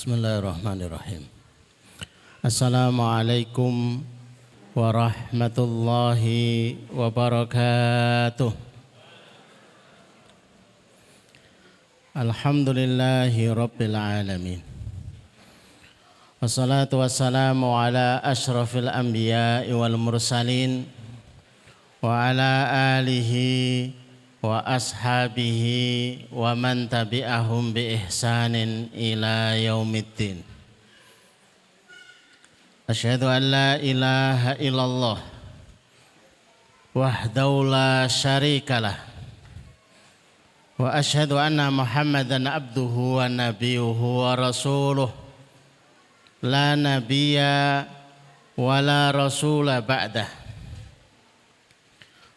Bismillahirrahmanirrahim. Assalamualaikum warahmatullahi wabarakatuh. Alhamdulillahi rabbil alamin. Wassalatu wassalamu ala ashrafil anbiya'i wal mursalin wa ala alihi wa ashabihi wa man tabi'ahum bi ihsanin ila yaumiddin. Asyhadu an la ilaha illallah wahdahu la syarikalah wa asyhadu anna Muhammadan abduhu wa nabiyuhu wa rasuluh la nabiyya wa la rasula ba'dah.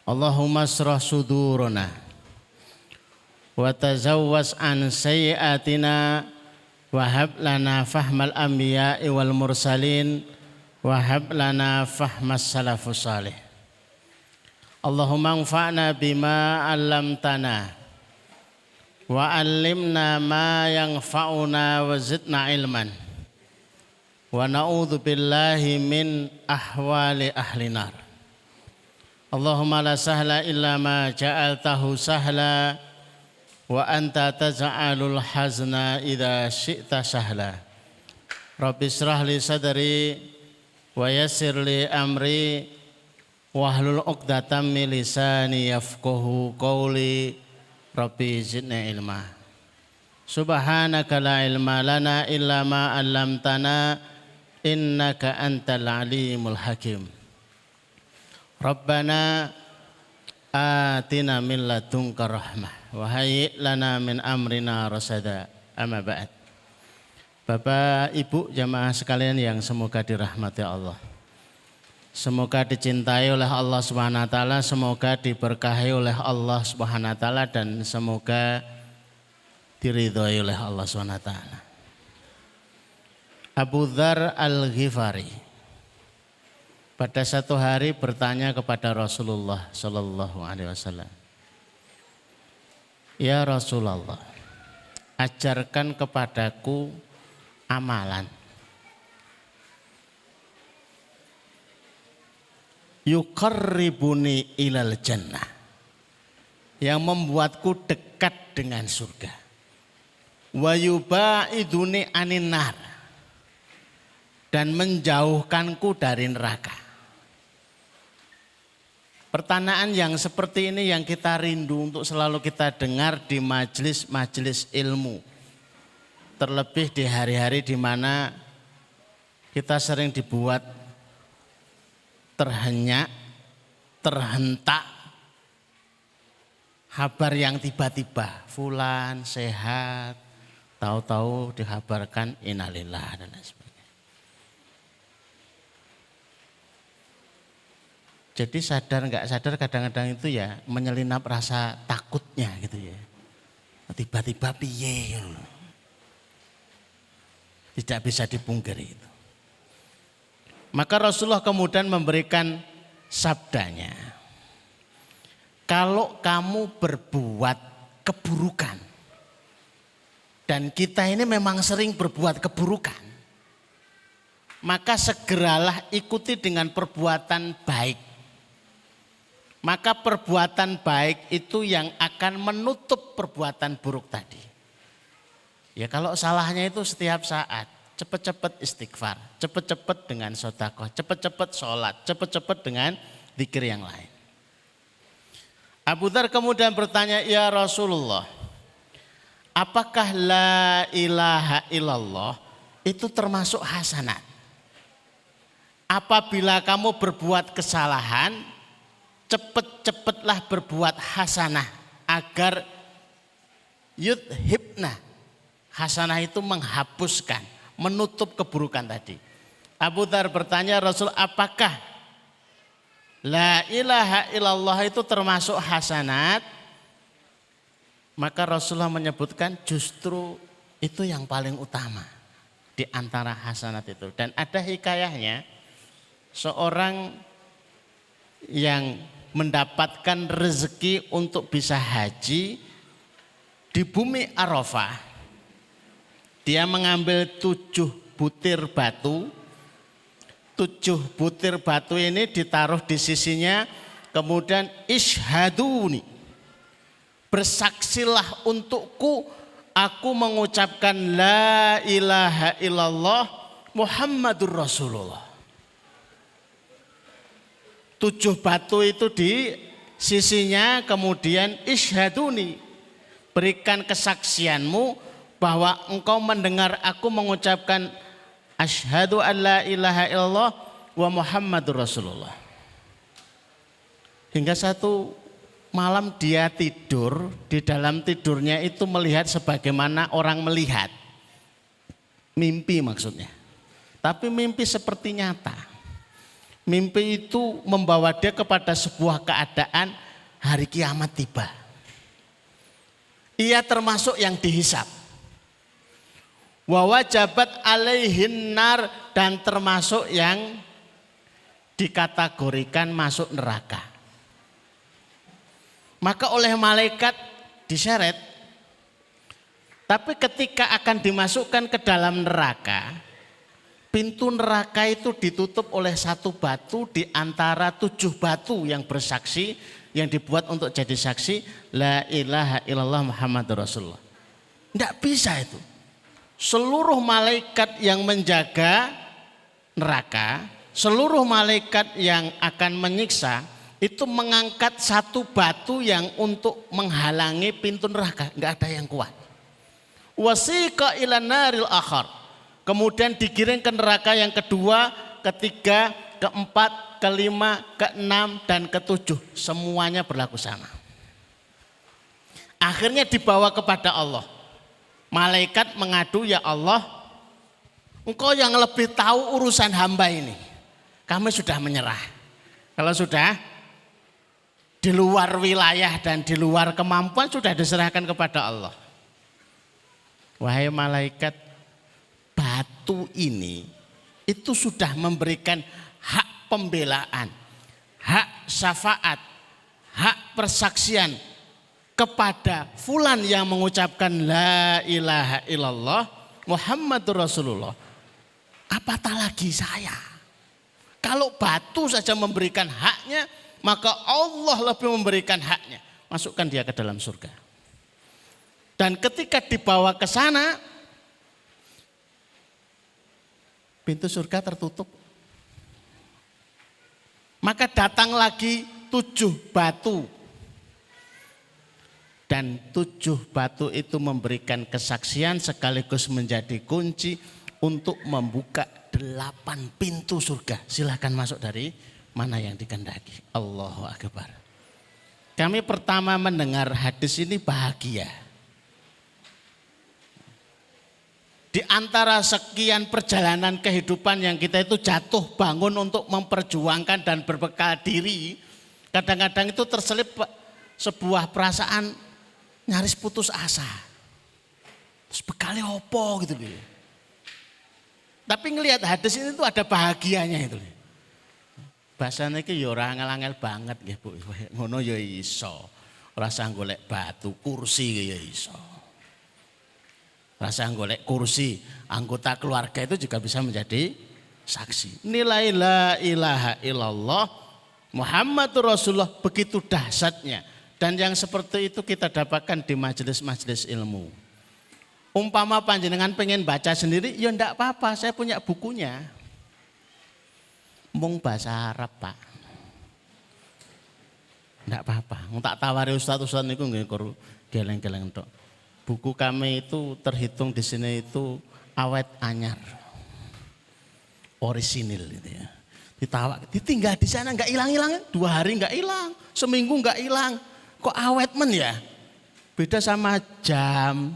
Allahumma asrah sudurana wa tazawwas an sayyiatina wa hab lana fahmal anbiya'i wal mursalin wa hab lana fahmas salafus salih. Allahumma anfa'na bima 'allamtana wa 'allimna ma yanfa'una wa zidna ilman wa na'udzu billahi min ahwali ahli nar. Allahumma la sahla illa ma ja'altahu sahla wa anta taj'alul hazna idza syi'ta sahla. Rabbi shrah li sadri wa yassir li amri wahlul 'uqdatam min lisani yafqahu qawli. Rabbi zidni ilma. Subhanaka la ilma lana illa ma 'allamtana innaka antal alimul hakim. Rabbana atina min ladunka rahmah wa hayyi' lana min amrina rasada. Amma ba'd. Bapak Ibu jamaah sekalian yang semoga dirahmati Allah, semoga dicintai oleh Allah Subhanahu wa taala, semoga diberkahi oleh Allah Subhanahu wa taala, dan semoga diridhoi oleh Allah Subhanahu wa taala. Abu Dzar Al-Ghifari pada satu hari bertanya kepada Rasulullah Sallallahu Alaihi Wasallam, ya Rasulullah, ajarkan kepadaku amalan yuqarribuni ilal jannah, yang membuatku dekat dengan surga, wa yubaiduni anin nar, dan menjauhkanku dari neraka. Pertanyaan yang seperti ini yang kita rindu untuk selalu kita dengar di majelis-majelis ilmu. Terlebih di hari-hari di mana kita sering dibuat terhenyak, terhentak kabar yang tiba-tiba, fulan sehat, tahu-tahu dikabarkan innalillah dan lain sebagainya. Jadi sadar nggak sadar kadang-kadang itu ya menyelinap rasa takutnya gitu ya. Tiba-tiba piye gitu. Tidak bisa dipungkiri itu. Maka Rasulullah kemudian memberikan sabdanya. Kalau kamu berbuat keburukan, dan kita ini memang sering berbuat keburukan, maka segeralah ikuti dengan perbuatan baik. Maka perbuatan baik itu yang akan menutup perbuatan buruk tadi. Ya kalau salahnya itu setiap saat, cepat-cepat istighfar, cepat-cepat dengan sedekah, cepat-cepat sholat, cepat-cepat dengan zikir yang lain. Abu Dzar kemudian bertanya, ya Rasulullah, apakah la ilaha illallah itu termasuk hasanat? Apabila kamu berbuat kesalahan, cepet-cepetlah berbuat hasanah agar yudhibna, hasanah itu menghapuskan, menutup keburukan tadi. Abu Dzar bertanya, Rasul, apakah la ilaha illallah itu termasuk hasanat? Maka Rasulullah menyebutkan justru itu yang paling utama di antara hasanat itu. Dan ada hikayahnya, seorang yang mendapatkan rezeki untuk bisa haji di bumi Arafah, Dia mengambil 7 butir batu. 7 butir batu ini ditaruh di sisinya. Kemudian ishaduni, bersaksilah untukku, aku mengucapkan la ilaha illallah Muhammadur Rasulullah. 7 batu itu di sisinya, kemudian ishaduni, berikan kesaksianmu bahwa engkau mendengar aku mengucapkan asyhadu an la ilaha illallah wa Muhammadur Rasulullah. Hingga satu malam dia tidur, di dalam tidurnya itu melihat sebagaimana orang melihat. Mimpi maksudnya. Tapi mimpi seperti nyata. Mimpi itu membawa dia kepada sebuah keadaan hari kiamat tiba. Ia termasuk yang dihisap. Wa wajabat alaihin nar, dan termasuk yang dikategorikan masuk neraka. Maka oleh malaikat diseret. Tapi ketika akan dimasukkan ke dalam neraka, pintu neraka itu ditutup oleh 1 batu di antara 7 batu yang bersaksi, yang dibuat untuk jadi saksi la ilaha illallah Muhammadur Rasulullah. Tidak bisa itu. Seluruh malaikat yang menjaga neraka, seluruh malaikat yang akan menyiksa, itu mengangkat 1 batu yang untuk menghalangi pintu neraka, enggak ada yang kuat. Wasiqa ila naril akhar, kemudian digiring ke neraka yang kedua, ketiga, keempat, kelima, keenam, dan ketujuh, semuanya berlaku sama. Akhirnya dibawa kepada Allah. Malaikat mengadu, ya Allah, engkau yang lebih tahu urusan hamba ini. Kami sudah menyerah. Kalau sudah di luar wilayah dan di luar kemampuan sudah diserahkan kepada Allah. Wahai malaikat, batu ini itu sudah memberikan hak pembelaan, hak syafaat, hak persaksian kepada fulan yang mengucapkan la ilaha illallah Muhammadur Rasulullah. Apatah lagi saya. Kalau batu saja memberikan haknya, maka Allah lebih memberikan haknya. Masukkan dia ke dalam surga. Dan ketika dibawa ke sana, pintu surga tertutup. Maka datang lagi 7 batu. Dan 7 batu itu memberikan kesaksian sekaligus menjadi kunci untuk membuka 8 pintu surga. Silahkan masuk dari mana yang dikehendaki. Allahu Akbar. Kami pertama mendengar hadis ini bahagia. Di antara sekian perjalanan kehidupan yang kita itu jatuh bangun untuk memperjuangkan dan berbekal diri, kadang-kadang itu terselip sebuah perasaan nyaris putus asa. Terus bekalnya opo gitu loh. Tapi ngelihat hadis ini tuh ada bahagianya itu. Bahasanya iki ya ora angel-angel banget nggih Bu. Ngono ya iso. Rasa golek batu, kursi ya iso. Rasa golek kursi, anggota keluarga itu juga bisa menjadi saksi. Nilai la ilaha illallah Muhammadur Rasulullah begitu dahsyatnya. Dan yang seperti itu kita dapatkan di majelis-majelis ilmu. Umpama panjenengan pengen baca sendiri, ya enggak apa-apa, saya punya bukunya. Mung bahasa Arab Pak. Enggak apa-apa, tak tawari ustaz-ustaz niku nggih kur geleng-geleng tok. Buku kami itu terhitung di sini itu awet anyar. Orisinil gitu ya. Ditawak, ditinggal di sana enggak hilang-hilang, 2 hari enggak hilang, seminggu enggak hilang. Kok awet men ya? Beda sama jam,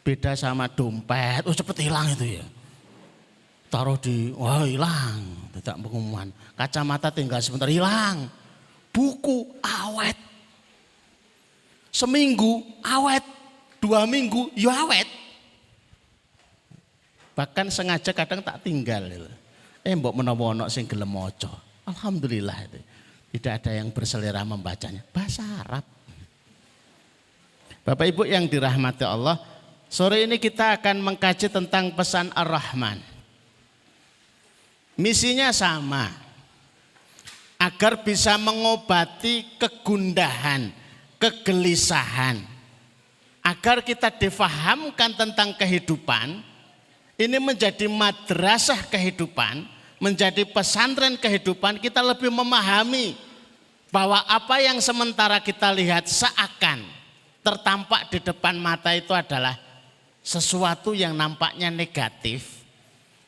beda sama dompet, cepet hilang itu ya. Taruh di, wah hilang, tidak pengumuman. Kacamata tinggal sebentar hilang. Buku awet. Seminggu awet, 2 minggu ya awet. Bahkan sengaja kadang tak tinggal. Mbok menawa ana sing gelem maca. Alhamdulillah itu. Tidak ada yang berselera membacanya. Bahasa Arab. Bapak Ibu yang dirahmati Allah, Sore ini kita akan mengkaji tentang pesan Ar-Rahman. Misinya sama, agar bisa mengobati kegundahan, kegelisahan, agar kita difahamkan tentang kehidupan. Ini menjadi madrasah kehidupan, menjadi pesantren kehidupan. Kita lebih memahami bahwa apa yang sementara kita lihat seakan tertampak di depan mata itu adalah sesuatu yang nampaknya negatif,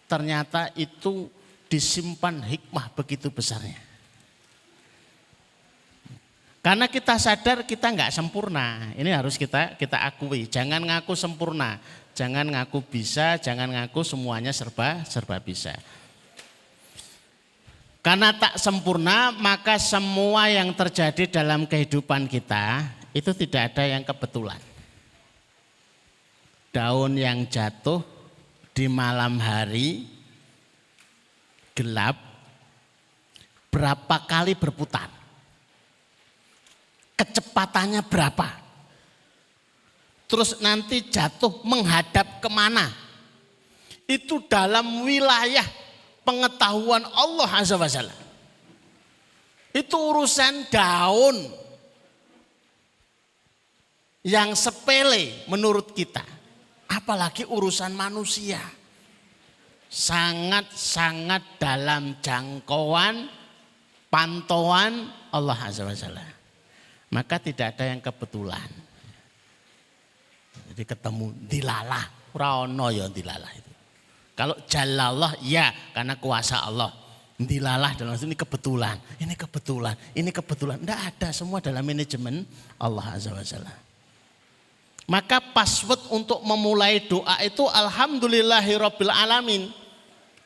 ternyata itu disimpan hikmah begitu besarnya. Karena kita sadar kita nggak sempurna, ini harus kita akui. Jangan ngaku sempurna, jangan ngaku bisa, jangan ngaku semuanya serba bisa. Karena tak sempurna, maka semua yang terjadi dalam kehidupan kita itu tidak ada yang kebetulan. Daun yang jatuh di malam hari gelap berapa kali berputar? Kecepatannya berapa? Terus nanti jatuh menghadap kemana? Itu dalam wilayah pengetahuan Allah Azza wa Jalla. Itu urusan daun yang sepele menurut kita. Apalagi urusan manusia. Sangat-sangat dalam jangkauan pantauan Allah Azza wa Jalla. Maka tidak ada yang kebetulan. Jadi ketemu dilalah, ora ono ya dilalah itu. Kalau jalallah ya karena kuasa Allah. Dilalah dalam ini kebetulan, ini kebetulan, ini kebetulan. Tidak ada, semua dalam manajemen Allah Azza wa Jalla. Maka password untuk memulai doa itu alhamdulillahirabbil alamin.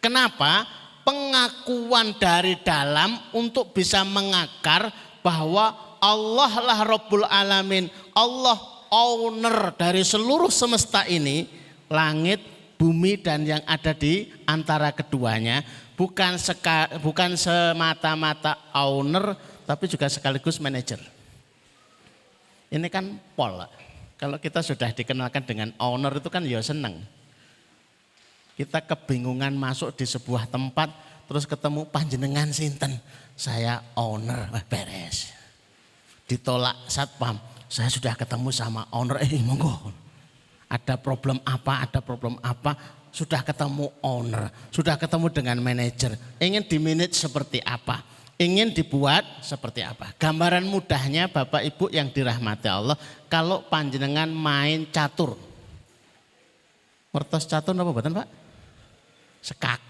Kenapa? Pengakuan dari dalam untuk bisa mengakar bahwa Allah lah Rabbul Alamin. Allah owner dari seluruh semesta ini, langit, bumi dan yang ada di antara keduanya. Bukan semata-mata owner, tapi juga sekaligus manajer. Ini kan pol. Kalau kita sudah dikenalkan dengan owner itu kan ya seneng. Kita kebingungan masuk di sebuah tempat terus ketemu panjenengan sinten. Saya owner, beres. Ditolak satpam, saya sudah ketemu sama owner, monggo. Ada problem apa, sudah ketemu owner, sudah ketemu dengan manajer. Ingin dimanage seperti apa? Ingin dibuat seperti apa? Gambaran mudahnya Bapak Ibu yang dirahmati Allah, kalau panjenengan main catur. Mertos catur apa buatan Pak? Sekak.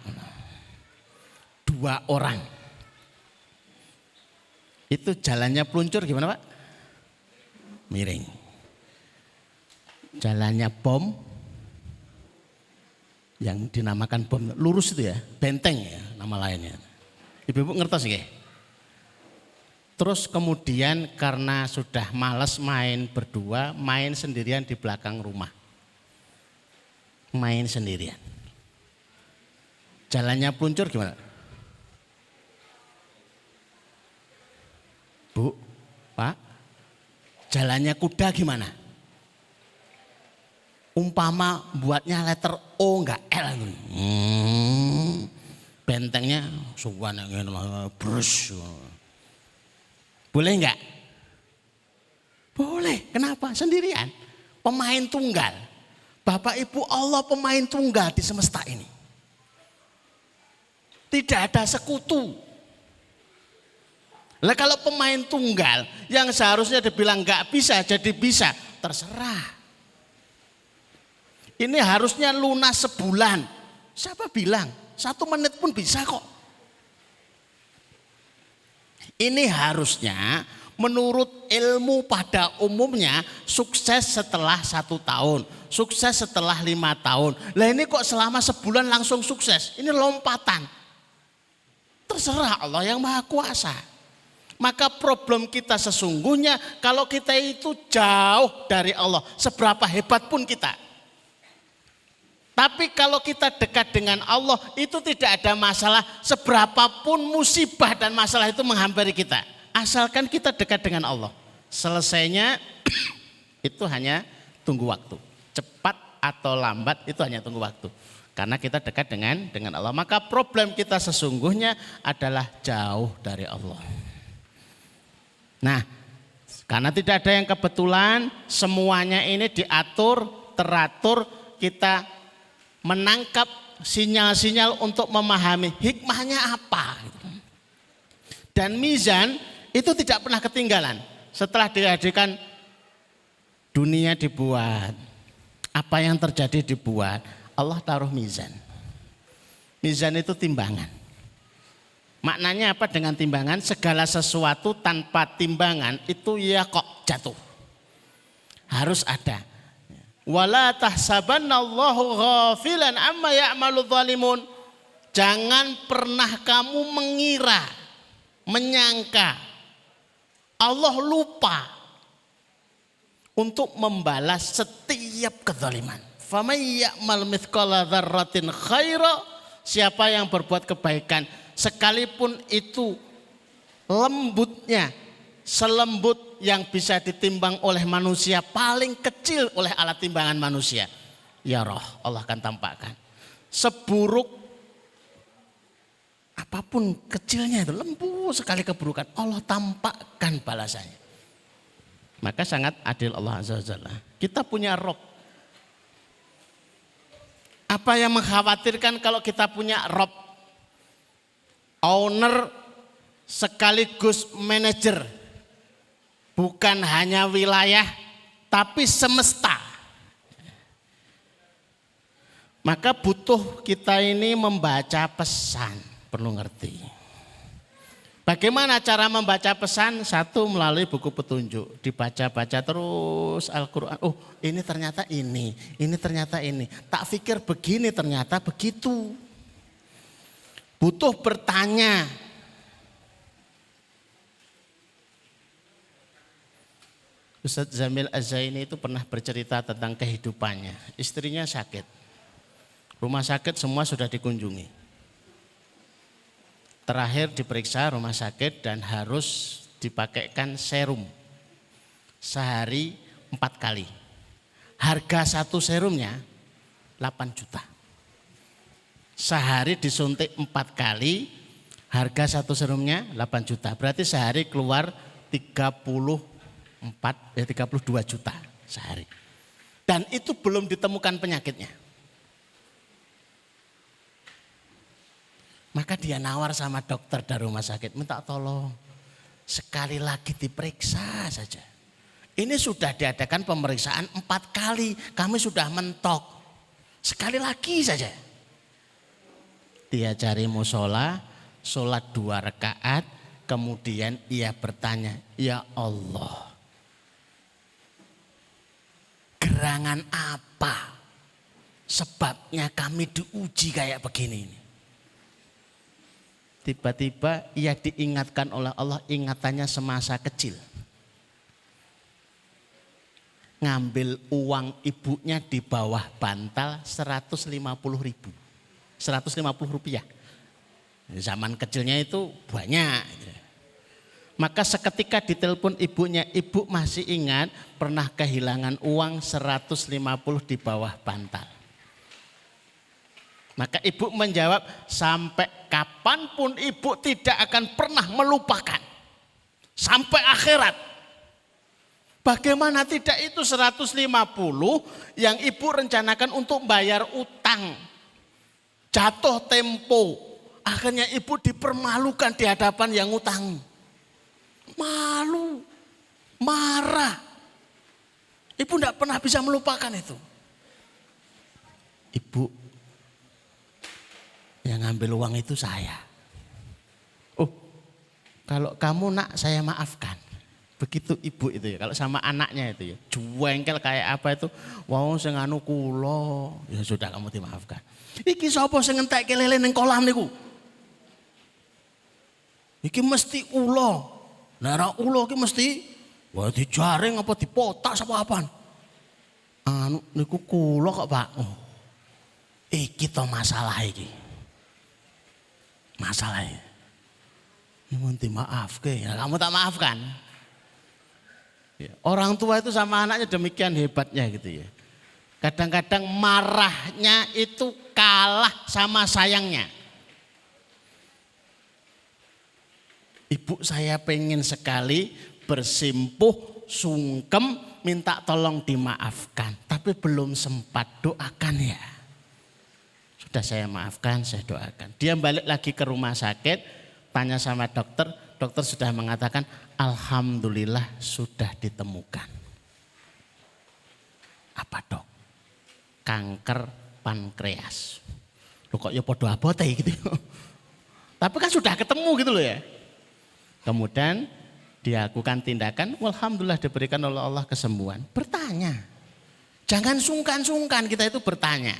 2 orang. Itu jalannya peluncur gimana Pak? Miring. Jalannya bom, yang dinamakan bom, lurus itu ya, benteng ya nama lainnya. Ibu-ibu ngertos nggih? Terus kemudian karena sudah malas main berdua, main sendirian di belakang rumah. Main sendirian. Jalannya peluncur gimana? Bu, Pak, jalannya kuda gimana? Umpama buatnya letter O enggak L. Bentengnya suwan ngene brus. Boleh enggak? Boleh. Kenapa? Sendirian. Pemain tunggal. Bapak Ibu Allah pemain tunggal di semesta ini. Tidak ada sekutu. Lah kalau pemain tunggal yang seharusnya dibilang enggak bisa jadi bisa, terserah. Ini harusnya lunas sebulan. Siapa bilang? 1 menit pun bisa kok. Ini harusnya menurut ilmu pada umumnya sukses setelah 1 tahun. Sukses setelah 5 tahun. Lah ini kok selama sebulan langsung sukses. Ini lompatan. Terserah Allah yang Maha Kuasa. Maka problem kita sesungguhnya kalau kita itu jauh dari Allah. Seberapa hebat pun kita. Tapi kalau kita dekat dengan Allah itu tidak ada masalah seberapapun musibah dan masalah itu menghampiri kita. Asalkan kita dekat dengan Allah. Selesainya itu hanya tunggu waktu. Cepat atau lambat itu hanya tunggu waktu. Karena kita dekat dengan Allah. Maka problem kita sesungguhnya adalah jauh dari Allah. Nah, karena tidak ada yang kebetulan, semuanya ini diatur, teratur, kita menangkap sinyal-sinyal untuk memahami hikmahnya apa. Dan mizan itu tidak pernah ketinggalan. Setelah dihadirkan dunia dibuat, apa yang terjadi dibuat, Allah taruh mizan. Mizan itu timbangan. Maknanya apa dengan timbangan? Segala sesuatu tanpa timbangan itu ya kok jatuh. Harus ada. Wala tahsabannallahu ghafilan amma ya'malu dzalimun. Jangan pernah kamu mengira, menyangka Allah lupa untuk membalas setiap kezaliman. Faman ya'mal mithqala dzarratin khaira, siapa yang berbuat kebaikan sekalipun itu lembutnya selembut yang bisa ditimbang oleh manusia, paling kecil oleh alat timbangan manusia, ya roh, Allah akan tampakkan. Seburuk apapun kecilnya itu, lembut sekali keburukan, Allah tampakkan balasannya. Maka sangat adil Allah Azza wa Jalla. Kita punya Rob. Apa yang mengkhawatirkan kalau kita punya Rob, owner sekaligus manajer, bukan hanya wilayah tapi semesta. Maka butuh kita ini membaca pesan, perlu ngerti. Bagaimana cara membaca pesan? Satu, melalui buku petunjuk. Dibaca-baca terus Al-Quran. Oh, ini ternyata ini ternyata ini. Tak pikir begini, ternyata begitu. Butuh bertanya. Ustadz Zamil Az-Zaini itu pernah bercerita tentang kehidupannya. Istrinya sakit. Rumah sakit semua sudah dikunjungi. Terakhir diperiksa rumah sakit dan harus dipakaikan serum sehari 4 kali. Harga satu serumnya 8 juta. Sehari disuntik 4 kali, harga satu serumnya 8 juta. Berarti sehari keluar 32 juta sehari. Dan itu belum ditemukan penyakitnya. Maka dia nawar sama dokter dari rumah sakit, minta tolong sekali lagi diperiksa saja. Ini sudah diadakan pemeriksaan 4 kali, kami sudah mentok. Sekali lagi saja. Dia cari musola, sholat 2 rakaat, kemudian ia bertanya, ya Allah, gerangan apa sebabnya kami diuji kayak begini ini? Tiba-tiba ia diingatkan oleh Allah, ingatannya semasa kecil. Ngambil uang ibunya di bawah bantal 150.000. 150 rupiah. Zaman kecilnya itu banyak. Maka seketika ditelepon ibunya, ibu masih ingat pernah kehilangan uang 150 di bawah bantal. Maka ibu menjawab, sampai kapanpun ibu tidak akan pernah melupakan. Sampai akhirat. Bagaimana tidak, itu 150 yang ibu rencanakan untuk bayar utang. Jatuh tempo. Akhirnya ibu dipermalukan di hadapan yang utang. Malu, marah. Ibu tidak pernah bisa melupakan itu. Ibu, yang ngambil uang itu saya. Oh, kalau kamu nak saya maafkan. Begitu ibu itu ya, kalau sama anaknya itu ya. Juengkel kayak apa itu. Wong sing anu kula, ya sudah kamu dimaafkan. Iki sapa sing ngentekke lele ning kolam niku? Iki mesti ula. Nah, ora ula iki mesti wah dijaring apa dipotak sapa apaan? Anu niku kula kok, Pak. Oh. Iki to masalah iki. Masalahnya, ini mau dimaafkan, ya kamu tak maafkan. Ya, orang tua itu sama anaknya demikian hebatnya gitu ya. Kadang-kadang marahnya itu kalah sama sayangnya. Ibu saya pengen sekali bersimpuh, sungkem, minta tolong dimaafkan. Tapi belum sempat, doakan ya. Sudah saya maafkan, saya doakan. Dia balik lagi ke rumah sakit, tanya sama dokter, dokter sudah mengatakan alhamdulillah sudah ditemukan. Apa dok? Kanker pankreas. Loh kok ya podo abote gitu. Tapi kan sudah ketemu gitu loh ya. Kemudian dilakukan tindakan, alhamdulillah diberikan oleh Allah kesembuhan. Bertanya. Jangan sungkan-sungkan kita itu bertanya.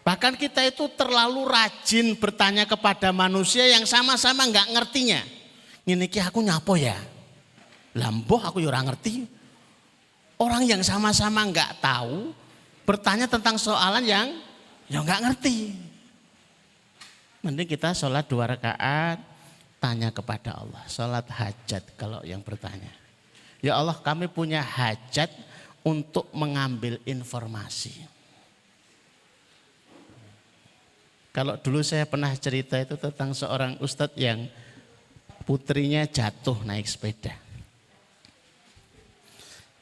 Bahkan kita itu terlalu rajin bertanya kepada manusia yang sama-sama enggak ngertinya. Ngene iki aku nyapo ya? Lamboh aku ya ora ngerti. Orang yang sama-sama enggak tahu bertanya tentang soalan yang enggak ngerti. Mending kita sholat 2 rakaat, tanya kepada Allah. Sholat hajat kalau yang bertanya. Ya Allah, kami punya hajat untuk mengambil informasi. Kalau dulu saya pernah cerita itu tentang seorang ustadz yang putrinya jatuh naik sepeda.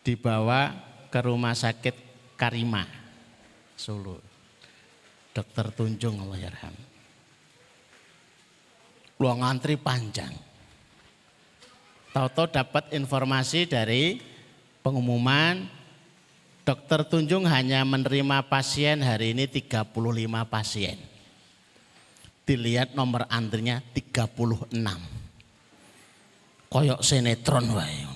Dibawa ke rumah sakit Karima, Solo. Dokter Tunjung Allah yarham. Luang antri panjang. Tahu-tahu dapat informasi dari pengumuman Dokter Tunjung hanya menerima pasien hari ini 35 pasien. Dilihat nomor antrinya 36. Koyok sinetron wae.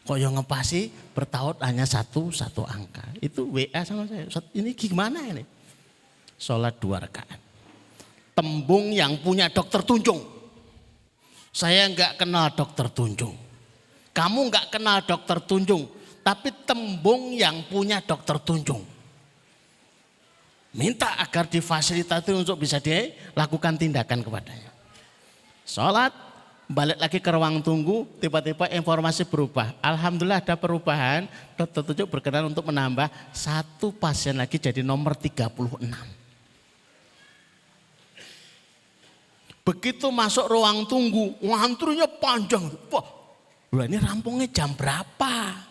Koyok ngepasi bertaut hanya satu angka. Itu WA sama saya. Ini gimana ini? Sholat 2 rakaat. Tembung yang punya Dokter Tunjung. Saya enggak kenal Dokter Tunjung. Kamu enggak kenal Dokter Tunjung. Tapi tembung yang punya Dokter Tunjung. Minta agar difasilitasi untuk bisa dilakukan tindakan kepadanya. Sholat, balik lagi ke ruang tunggu, tiba-tiba informasi berubah. Alhamdulillah ada perubahan, Dokter Tunjung berkenan untuk menambah 1 pasien lagi jadi nomor 36. Begitu masuk ruang tunggu, ngantrinya panjang. Wah, ini rampungnya jam berapa?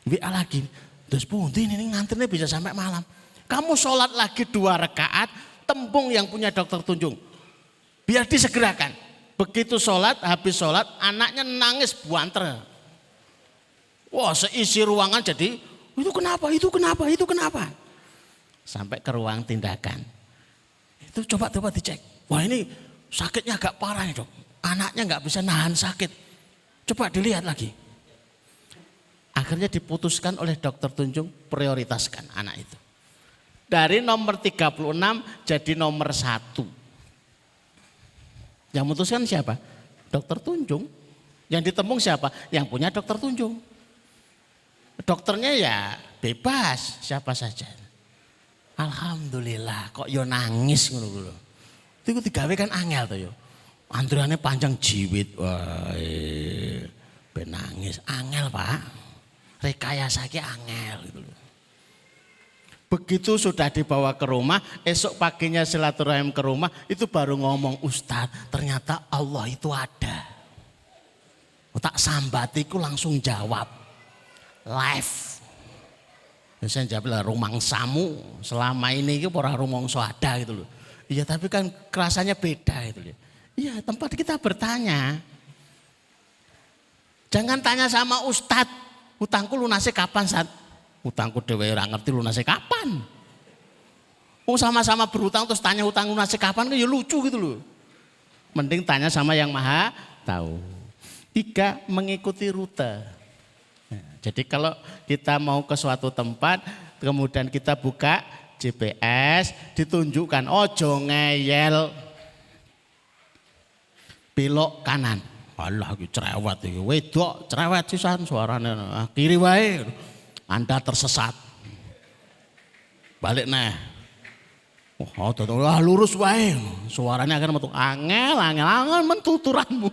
WA lagi, terus pundi ini ngantrinya bisa sampai malam. Kamu sholat lagi 2 rakaat, tembung yang punya Dokter Tunjung. Biar disegerakan. Begitu sholat, habis sholat, anaknya nangis buanter. Wah, seisi ruangan jadi, itu kenapa? Sampai ke ruang tindakan. Itu coba dicek. Wah ini sakitnya agak parah nih dok. Anaknya nggak bisa nahan sakit. Coba dilihat lagi. Akhirnya diputuskan oleh Dokter Tunjung prioritaskan anak itu. Dari nomor 36 jadi nomor 1. Yang memutuskan siapa? Dokter Tunjung. Yang ditembung siapa? Yang punya Dokter Tunjung. Dokternya ya bebas siapa saja. Alhamdulillah kok yo nangis ngono lho. Itu digawe kan angel to yo. Antriannya panjang jiwit. Wah, ben nangis angel, Pak. Rekayasa ki angel gitu loh. Begitu sudah dibawa ke rumah, esok paginya silaturahim ke rumah, itu baru ngomong, Ustadz ternyata Allah itu ada. Tak sambatiku langsung jawab, live. Saya jawab lah, rumangsamu selama ini orang rumongso ada gitu loh. Iya tapi kan kerasanya beda gitu loh. Iya tempat kita bertanya. Jangan tanya sama Ustadz, hutangku lunasnya kapan saat? Utangku dewe ora ngerti lunasnya kapan. Sama-sama berutang terus tanya utang lunasnya kapan kan ya lucu gitu loh. Mending tanya sama yang maha tahu. 3, mengikuti rute. Nah, jadi kalau kita mau ke suatu tempat kemudian kita buka GPS ditunjukkan ojo ngeyel belok kanan. Walah iki cerewet iki wedok cerewet sisan suarane kiri wae. Anda tersesat. Balik nah. Oh, lurus wae. Suaranya akan metu angel mentuturanmu.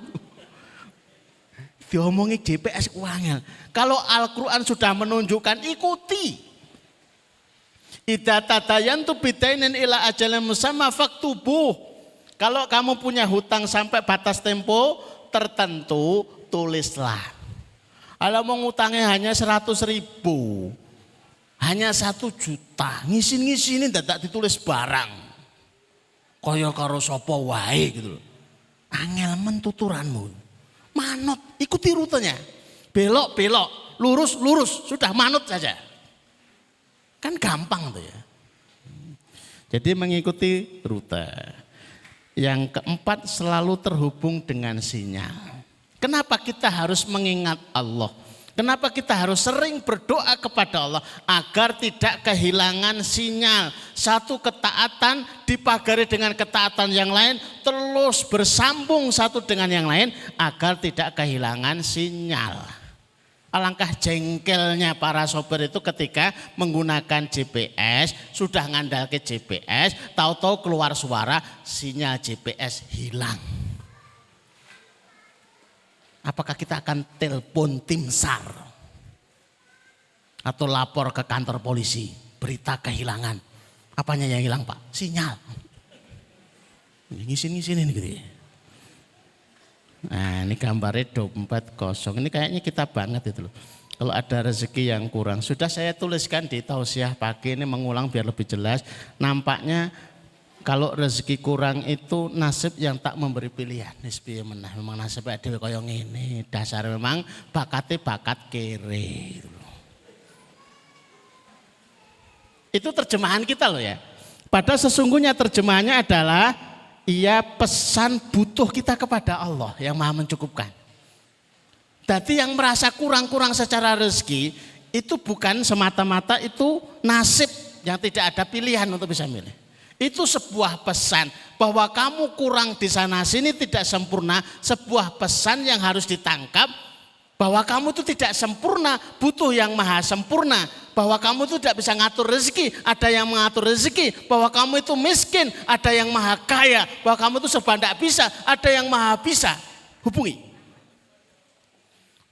diomongi GPS wangel. Kalau Al-Quran sudah menunjukkan, ikuti. Idza tadayantum bidainin ila ajalin musamma faktubuh. Kalau kamu punya hutang sampai batas tempo tertentu, tulislah. Kalau mau ngutangnya hanya 100.000, hanya 1 juta, ngisin-ngisinin dadak ditulis barang. Kaya karo sapa wae gitu loh. Angel mentuturanmu. Manut, ikuti rutenya. Belok, lurus, sudah manut saja. Kan gampang tuh ya. Jadi mengikuti rute. Yang keempat, selalu terhubung dengan sinyal. Kenapa kita harus mengingat Allah? Kenapa kita harus sering berdoa kepada Allah agar tidak kehilangan sinyal. Satu ketaatan dipagari dengan ketaatan yang lain, terus bersambung satu dengan yang lain agar tidak kehilangan sinyal. Alangkah jengkelnya para sopir itu ketika menggunakan GPS, sudah ngandal ke GPS, tahu-tahu keluar suara sinyal GPS hilang. Apakah kita akan telepon tim SAR atau lapor ke kantor polisi berita kehilangan? Apanya yang hilang Pak? Sinyal. Ngisin-ngisinin gitu ya. Nah ini gambarnya dompet kosong. Ini kayaknya kita banget itu loh. Kalau ada rezeki yang kurang, sudah saya tuliskan di tausiah pagi ini, mengulang biar lebih jelas. Nampaknya kalau rezeki kurang itu nasib yang tak memberi pilihan. Nisbi menah, memang nasib dhewe kaya ngene. Dasar memang bakatnya bakat kere. Itu terjemahan kita loh ya. Padahal sesungguhnya terjemahannya adalah ia pesan butuh kita kepada Allah yang Maha mencukupkan. Jadi yang merasa kurang-kurang secara rezeki itu bukan semata-mata itu nasib yang tidak ada pilihan untuk bisa milih. Itu sebuah pesan bahwa kamu kurang di sana sini tidak sempurna, sebuah pesan yang harus ditangkap bahwa kamu itu tidak sempurna, butuh yang maha sempurna, bahwa kamu itu tidak bisa ngatur rezeki, ada yang mengatur rezeki, bahwa kamu itu miskin, ada yang maha kaya, bahwa kamu itu serba tidak bisa, ada yang maha bisa. Hubungi.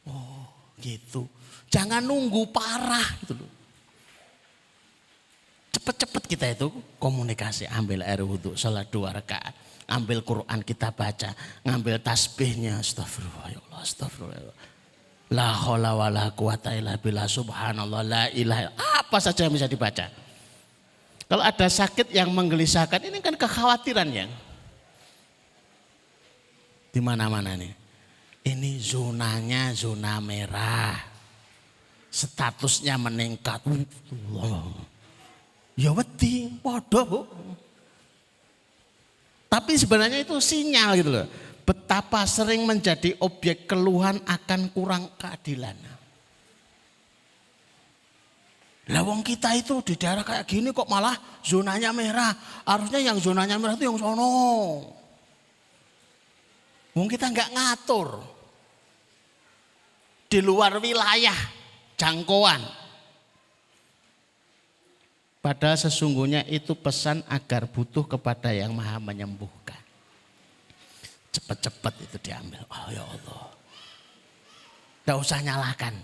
Oh gitu, jangan nunggu parah gitu loh. Cepet-cepet kita itu komunikasi, ambil air wudhu, salat 2 rakaat, ambil Quran kita baca, ngambil tasbihnya, astagfirullah, ya Allah, astagfirullah, la haula wala quwata illa billah, subhanallah, la ilaha, apa saja yang bisa dibaca. Kalau ada sakit yang menggelisahkan, ini kan kekhawatiran ya. Di mana-mana nih, ini zonanya zona merah, statusnya meningkat. Ya wedi, waduh Bu. Tapi sebenarnya itu sinyal gitu loh. Betapa sering menjadi objek keluhan akan kurang keadilan. Lah wong kita itu di daerah kayak gini kok malah zonanya merah. Harusnya yang zonanya merah itu yang sono. Wong kita nggak ngatur. Di luar wilayah jangkauan. Padahal sesungguhnya itu pesan agar butuh kepada yang maha menyembuhkan. Cepat-cepat itu diambil. Oh ya Allah. Tidak usah nyalakan.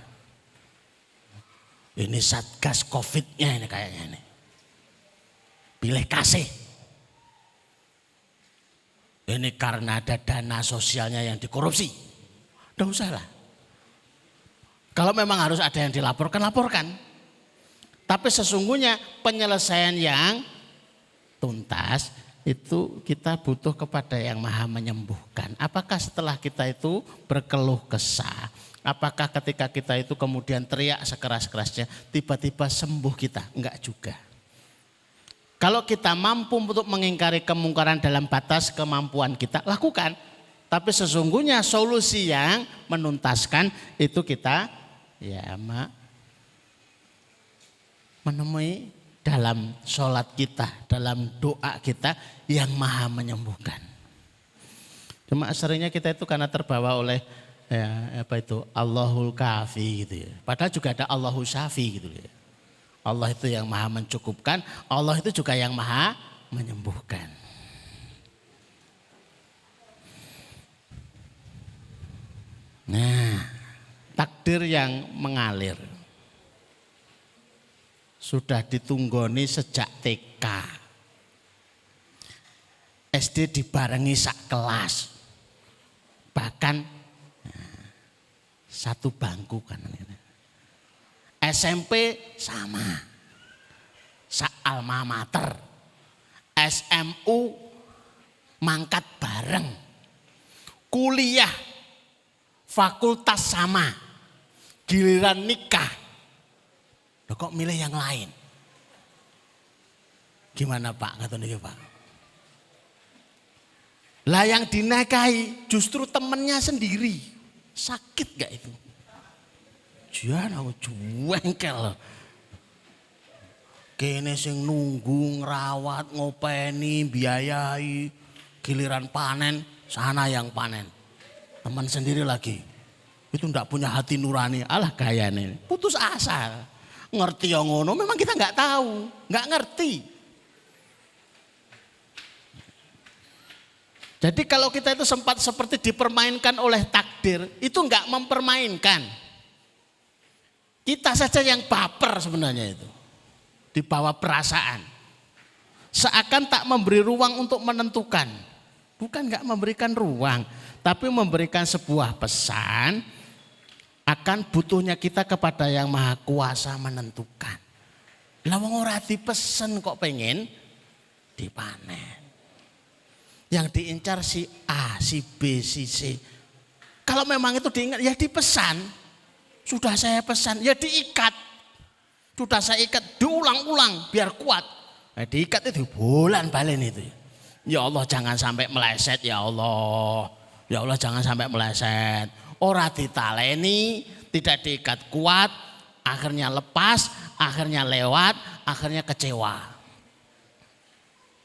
Ini satgas COVID-nya ini kayaknya ini. Pilih kasih. Ini karena ada dana sosialnya yang dikorupsi. Tidak usah lah. Kalau memang harus ada yang dilaporkan, laporkan. Tapi sesungguhnya penyelesaian yang tuntas itu kita butuh kepada yang maha menyembuhkan. Apakah setelah kita itu berkeluh kesah, apakah ketika kita itu kemudian teriak sekeras-kerasnya tiba-tiba sembuh kita? Enggak juga. Kalau kita mampu untuk mengingkari kemungkaran dalam batas kemampuan kita, lakukan. Tapi sesungguhnya solusi yang menuntaskan itu kita ya menemui dalam sholat kita, dalam doa kita yang maha menyembuhkan. Cuma seringnya kita itu karena terbawa oleh Allahul Kafi gitu ya. Padahal juga ada Allahul Syafi gitu ya. Allah itu yang maha mencukupkan, Allah itu juga yang maha menyembuhkan. Nah, takdir yang mengalir. Sudah ditunggoni sejak TK. SD dibarengi sak kelas. Bahkan satu bangku kan. SMP sama. Sak alma mater. SMU mangkat bareng. Kuliah fakultas sama. Giliran nikah. Loh kok milih yang lain? Gimana Pak? Kata nih Pak. Lah yang dinikahi justru temennya sendiri. Sakit gak itu? Jangan juengkel. Kene sing nunggu, ngerawat, ngopeni, biayai. Giliran panen, sana yang panen. Teman sendiri lagi. Itu ndak punya hati nurani. Alah gayane. Putus asa. Ngerti yang ngono, memang kita nggak tahu, nggak ngerti. Jadi kalau kita itu sempat seperti dipermainkan oleh takdir, itu nggak mempermainkan. Kita saja yang baper sebenarnya itu, dibawa perasaan. Seakan tak memberi ruang untuk menentukan, bukan nggak memberikan ruang, tapi memberikan sebuah pesan. Akan butuhnya kita kepada yang maha kuasa menentukan. Lah wong ora dipesen kok pengen dipanen. Yang diincar si A, si B, si C. Kalau memang itu diingat ya dipesan. Sudah saya pesan ya diikat. Sudah saya ikat diulang-ulang biar kuat. Nah, diikat itu bulan balen itu. Ya Allah jangan sampai meleset ya Allah. Ya Allah jangan sampai meleset. Ora ditaleni, tidak diikat kuat, akhirnya lepas, akhirnya lewat, akhirnya kecewa.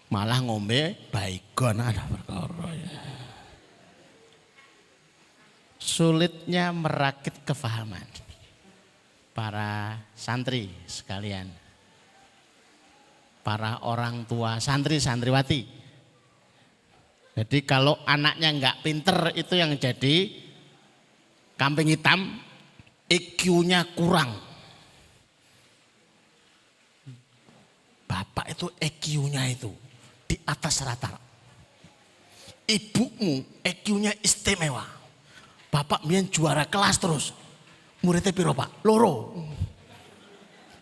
Malah ngombe baygon ada perkara ya. Sulitnya merakit kefahaman para santri sekalian. Para orang tua santri-santriwati. Jadi kalau anaknya enggak pinter itu yang jadi kambing hitam, EQ-nya kurang. Bapak itu EQ-nya itu di atas rata. Ibumu EQ-nya istimewa. Bapak mien juara kelas terus. Muridnya piro Pak? Loro.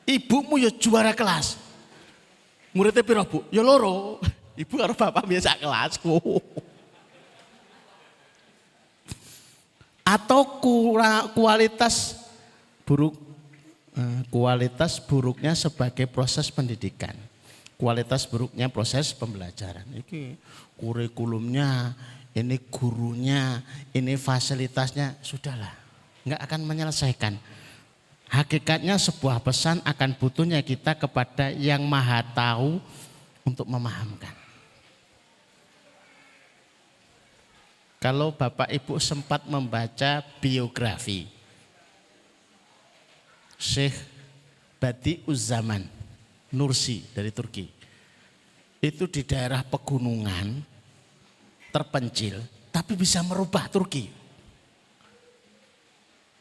Ibumu ya juara kelas. Muridnya piro Bu? Ya loro. Ibu karo bapak biasa kelas. Atau kualitas buruknya sebagai proses pendidikan, kualitas buruknya proses pembelajaran. Ini kurikulumnya, ini gurunya, ini fasilitasnya, sudahlah, nggak akan menyelesaikan. Hakikatnya sebuah pesan akan butuhnya kita kepada yang maha tahu untuk memahamkan. Kalau Bapak Ibu sempat membaca biografi Syekh Badi'uzzaman Nursi dari Turki. Itu di daerah pegunungan terpencil tapi bisa merubah Turki.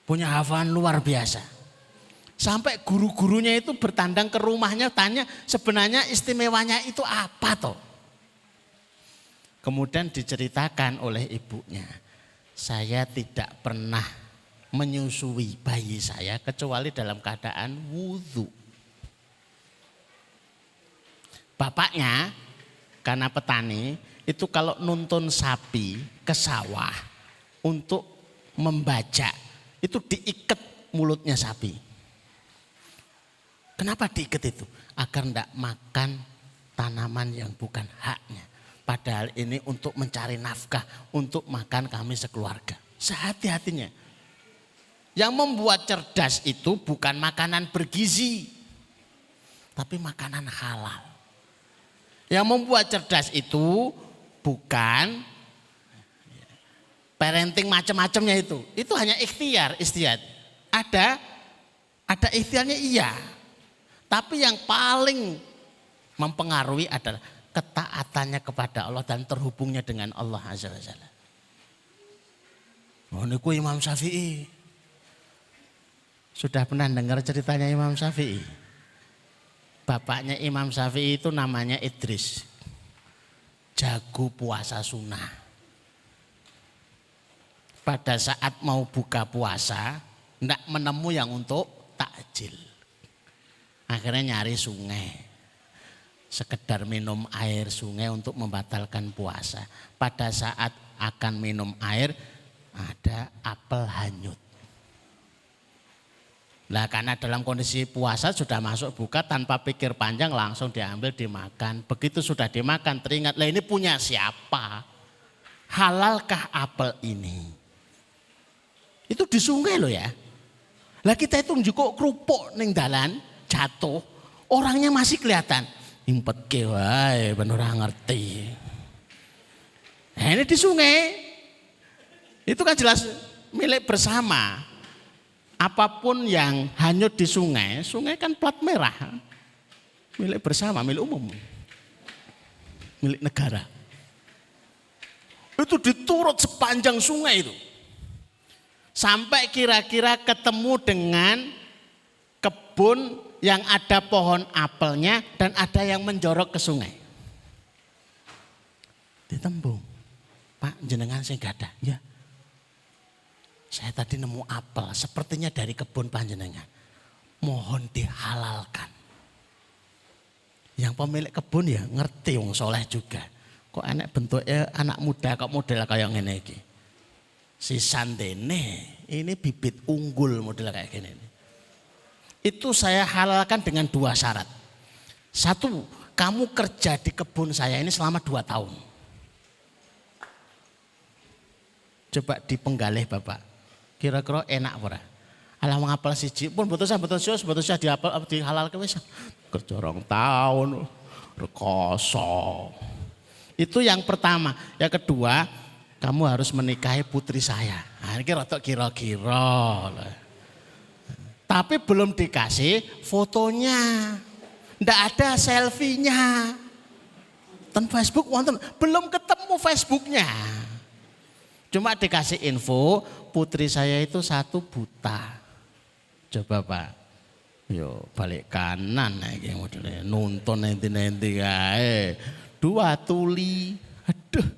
Punya hafalan luar biasa. Sampai guru-gurunya itu bertandang ke rumahnya tanya sebenarnya istimewanya itu apa toh? Kemudian diceritakan oleh ibunya, saya tidak pernah menyusui bayi saya kecuali dalam keadaan wudhu. Bapaknya karena petani itu kalau nuntun sapi ke sawah untuk membajak itu diikat mulutnya sapi. Kenapa diikat itu? Agar tidak makan tanaman yang bukan haknya. Padahal ini untuk mencari nafkah, untuk makan kami sekeluarga. Sehati-hatinya. Yang membuat cerdas itu bukan makanan bergizi, tapi makanan halal. Yang membuat cerdas itu bukan parenting macam-macamnya itu. Itu hanya ikhtiar, istiad. Ada ikhtiarnya iya. Tapi yang paling mempengaruhi adalah ketaatannya kepada Allah dan terhubungnya dengan Allah Azza wa Jalla. Oh niku Imam Syafi'i. Sudah pernah dengar ceritanya Imam Syafi'i? Bapaknya Imam Syafi'i itu namanya Idris. Jago puasa sunnah. Pada saat mau buka puasa, tidak menemu yang untuk takjil. Akhirnya nyari sungai. Sekedar minum air sungai untuk membatalkan puasa. Pada saat akan minum air, ada apel hanyut. Nah karena dalam kondisi puasa sudah masuk buka tanpa pikir panjang langsung diambil dimakan. Begitu sudah dimakan teringat, lah ini punya siapa? Halalkah apel ini? Itu di sungai loh ya. Lah kita itu njukuk kerupuk ning dalan jatuh, orangnya masih kelihatan. Impet wae ben ora ngerti. Nah, ini di sungai. Itu kan jelas milik bersama. Apapun yang hanyut di sungai, sungai kan plat merah. Milik bersama, milik umum. Milik negara. Itu diturut sepanjang sungai itu. Sampai kira-kira ketemu dengan kebun yang ada pohon apelnya dan ada yang menjorok ke sungai. Ditembung, Pak jenengan saya gak ada. Ya. Saya tadi nemu apel, sepertinya dari kebun panjenengan. Mohon dihalalkan. Yang pemilik kebun ya ngerti wong soleh juga. Kok enak bentuknya anak muda kok model kayak ngene iki. Si Sandene ini bibit unggul model kayak gini. Itu saya halalkan dengan 2 syarat. 1, kamu kerja di kebun saya ini selama 2 tahun. Coba dipenggalih Bapak. Kira-kira enak ora? Alah ngapal siji pun betul saya dihalalke wis kerja 2 tahun rekoso. Itu yang pertama. Yang kedua, kamu harus menikahi putri saya. Nah, ini rotok kira-kira. Tapi belum dikasih fotonya. Ndak ada selfie-nya. Ten Facebook wonten, belum ketemu Facebooknya. Cuma dikasih info, putri saya itu 1 buta. Coba Pak, yo balik kanan lagi modelnya, nonton nanti kae. 2 tuli, aduh.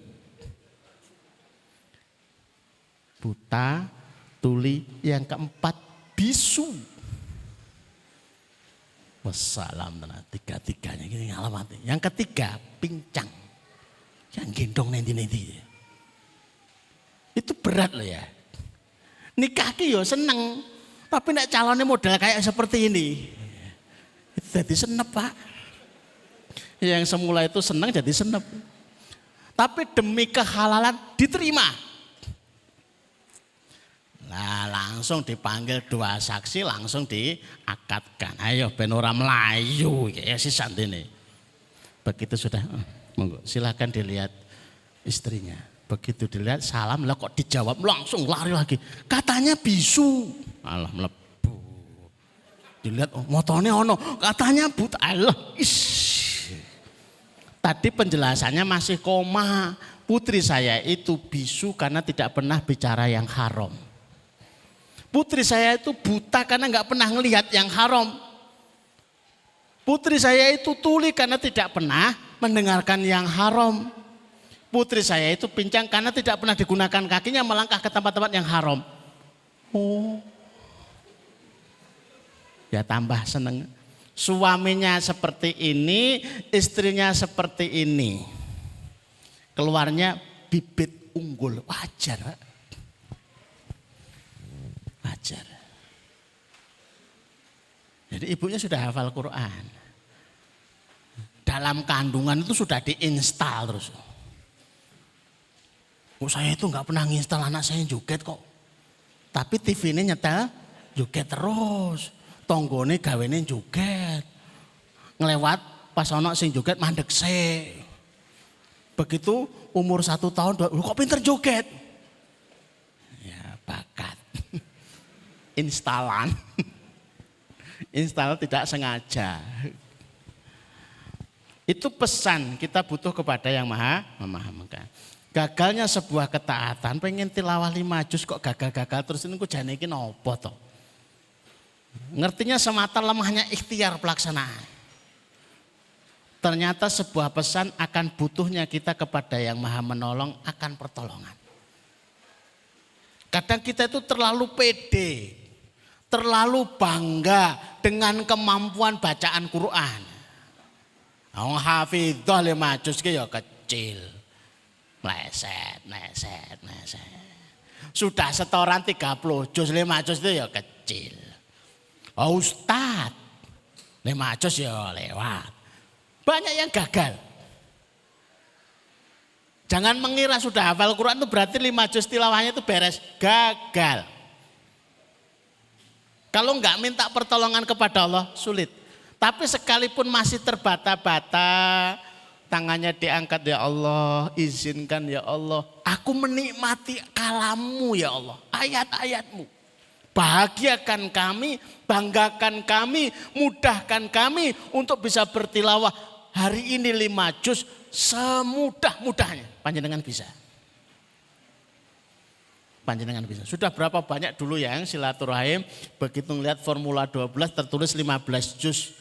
Buta, tuli, yang keempat bisu. Wassalam, 3-3-nya gini alamatnya. Yang ketiga pincang, yang gendong nanti. Itu berat loh ya. Nikah ki yo seneng, tapi nek calonnya model kayak seperti ini, itu jadi senep Pak. Yang semula itu seneng jadi senep. Tapi demi kehalalan diterima. Nah langsung dipanggil 2 saksi, langsung diakadkan. Ayo ben ora melayu ya si Sandene. Begitu sudah, monggo silakan dilihat istrinya. Begitu dilihat salam lah kok dijawab langsung lari lagi. Katanya bisu. Alah mlebu. Dilihat oh, motornya ono, katanya buta. Alah ish. Tadi penjelasannya masih koma. Putri saya itu bisu karena tidak pernah bicara yang haram. Putri saya itu buta karena nggak pernah ngelihat yang haram. Putri saya itu tuli karena tidak pernah mendengarkan yang haram. Putri saya itu pincang karena tidak pernah digunakan kakinya melangkah ke tempat-tempat yang haram. Oh, ya tambah seneng. Suaminya seperti ini, istrinya seperti ini. Keluarnya bibit unggul, wajar. Wajar. Jadi ibunya sudah hafal Quran. Dalam kandungan itu sudah diinstal terus. Oh, saya itu nggak pernah nginstal anak saya joget kok. Tapi TV ini nyetel joget terus. Tonggone gawene joget. Ngelewat pas ono sing joget mandek se. Begitu umur 1 tahun, kok pinter joget. Ya bakat. Instalan. Install tidak sengaja. Itu pesan kita butuh kepada yang maha memahamkan. Gagalnya sebuah ketaatan, pengen tilawah 5 juz kok gagal-gagal terus ini jane iki napa to? Ngertinya semata lemahnya ikhtiar pelaksanaan. Ternyata sebuah pesan akan butuhnya kita kepada yang maha menolong akan pertolongan. Kadang kita itu terlalu pede, terlalu bangga dengan kemampuan bacaan Quran. Wong hafidhah 5 juz ki ya kecil. Meleset. Sudah setoran 30 juz 5 juz itu ya kecil. Oh Ustaz 5 juz ya lewat. Banyak yang gagal. Jangan mengira sudah hafal Quran itu berarti 5 juz tilawahnya itu beres. Gagal. Kalau enggak minta pertolongan kepada Allah sulit. Tapi sekalipun masih terbata-bata, tangannya diangkat, ya Allah, izinkan ya Allah. Aku menikmati kalammu ya Allah, ayat-ayatmu. Bahagiakan kami, banggakan kami, mudahkan kami untuk bisa bertilawah hari ini 5 juz semudah-mudahnya. Panjenengan bisa. Panjenengan bisa. Sudah berapa banyak dulu yang silaturahim begitu ngelihat formula 12 tertulis 15 juz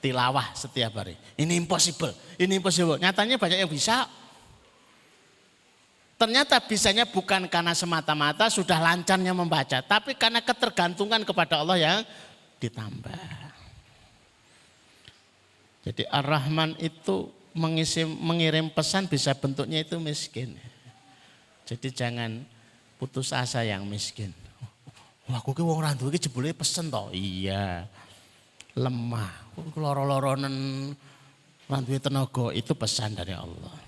tilawah setiap hari. Ini impossible, ini impossible. Nyatanya banyak yang bisa. Ternyata bisanya bukan karena semata-mata sudah lancarnya membaca, tapi karena ketergantungan kepada Allah yang ditambah. Jadi Ar-Rahman itu mengirim pesan bisa bentuknya itu miskin. Jadi jangan putus asa yang miskin. Wah, aku ki wong ra duwe iki jebule pesen to. Iya. Lemah, loro-loronen, randuwe tenaga itu pesan dari Allah.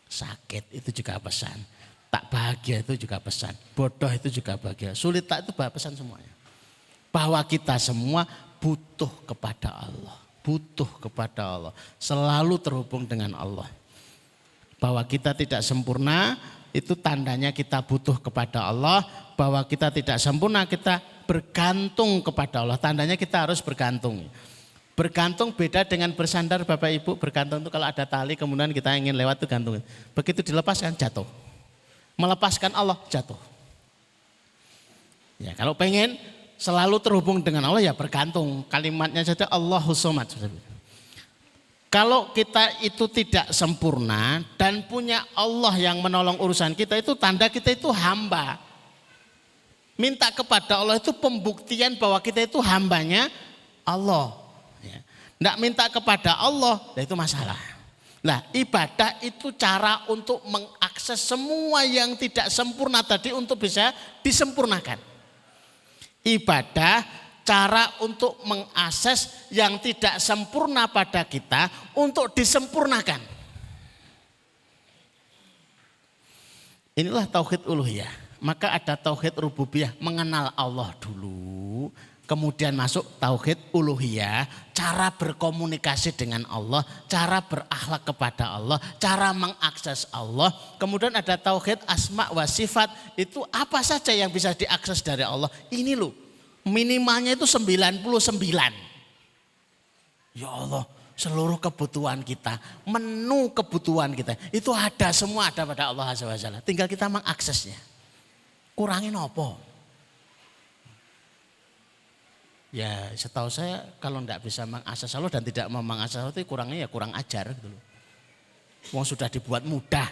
Sakit itu juga pesan, tak bahagia itu juga pesan, bodoh itu juga bahagia, sulit tak itu pesan semuanya. Bahwa kita semua butuh kepada Allah, butuh kepada Allah, selalu terhubung dengan Allah. Bahwa kita tidak sempurna itu tandanya kita butuh kepada Allah, bahwa kita tidak sempurna kita bergantung kepada Allah, tandanya kita harus bergantung. Bergantung beda dengan bersandar Bapak Ibu. Bergantung itu kalau ada tali kemudian kita ingin lewat itu gantung. Begitu dilepaskan jatuh. Melepaskan Allah jatuh. Ya kalau pengen selalu terhubung dengan Allah ya bergantung. Kalimatnya saja Allahus Somad. Kalau kita itu tidak sempurna dan punya Allah yang menolong urusan kita itu tanda kita itu hamba. Minta kepada Allah itu pembuktian bahwa kita itu hambanya Allah. Tidak minta kepada Allah, nah itu masalah. Nah ibadah itu cara untuk mengakses semua yang tidak sempurna tadi untuk bisa disempurnakan. Ibadah cara untuk mengakses yang tidak sempurna pada kita untuk disempurnakan. Inilah tauhid uluhiyah. Maka ada tauhid rububiyah, mengenal Allah dulu. Kemudian masuk tauhid uluhiyah, cara berkomunikasi dengan Allah, cara berakhlak kepada Allah, cara mengakses Allah. Kemudian ada tauhid asma wa sifat, itu apa saja yang bisa diakses dari Allah. Ini loh, minimalnya itu 99. Ya Allah, seluruh kebutuhan kita, menu kebutuhan kita, itu ada semua ada pada Allah Azza wa Jalla. Tinggal kita mengaksesnya. Kurangin apa? Ya setahu saya kalau tidak bisa mengakses Allah dan tidak mau mengakses Allah itu kurangnya ya kurang ajar gitu loh. Wong sudah dibuat mudah,